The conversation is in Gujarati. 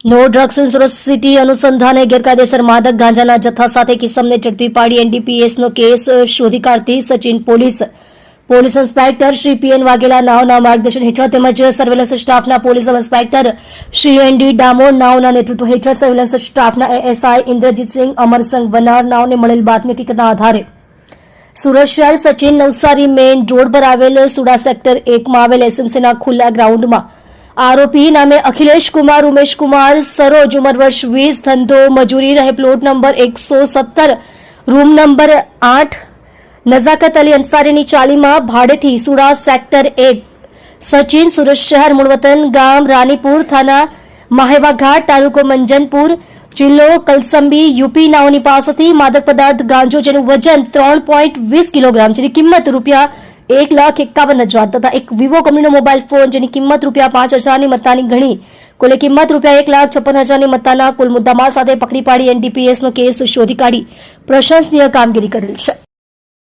No drugs in Surat city અનુસંધાને ગેરકાયદેસર માદક ગાંજાના જથ્થા સાથે કિસમને ઝડપી પાડી એનડીપીએસનો કેસ શોધી કાઢતી Sachin police inspector Shri PN Vaghela નાઓના માર્ગદર્શન હેઠળ તેમજ સર્વેલન્સ સ્ટાફના police inspector Shri ND Damor નાઓના નેતૃત્વ હેઠળ સર્વેલન્સ સ્ટાફના એએસઆઈ ઇન્દ્રજીતસિંહ અમરસંગ વનાર નાઓને મળેલ બાતમી હકીકતના આધારે સુરત શહેર સચિન નવસારી મેઇન રોડ પર આવેલ સુડા સેક્ટર 1 માં આવેલ એસએમસીના ખુલ્લા ગ્રાઉન્ડમાં આરોપી નામે અખિલેશ કુમાર ઉમેશ કુમાર સરોજ ઉંમર વર્ષ 20 ધંધો મજૂરી રહે plot number 117 room number 8 Nazakat Ali અંસારીની ચાલીમાં ભાડેથી સુડા સેક્ટર 1 સચિન સુરત શહેર મૂળ વતન ગામ રાનીપુર થાના માહેવા ઘાટ તાલુકો મંજનપુર જિલ્લો કલસંબી યુપી નાઓની પાસેથી માદક પદાર્થ ગાંજો જેનું વજન 3.20 કિલોગ્રામ જેની કિંમત રૂપિયા 1,51,000 તથા એક વિવો કંપનીનો મોબાઈલ ફોન જેની કિંમત રૂપિયા 5,000ની મત્તાની ગણી કુલ કિંમત રૂપિયા 1,56,000ની મત્તાના કુલ મુદ્દામાલ સાથે પકડી પાડી એનડીપીએસનો કેસ શોધી કાઢી પ્રશંસનીય કામગીરી કરેલ છે.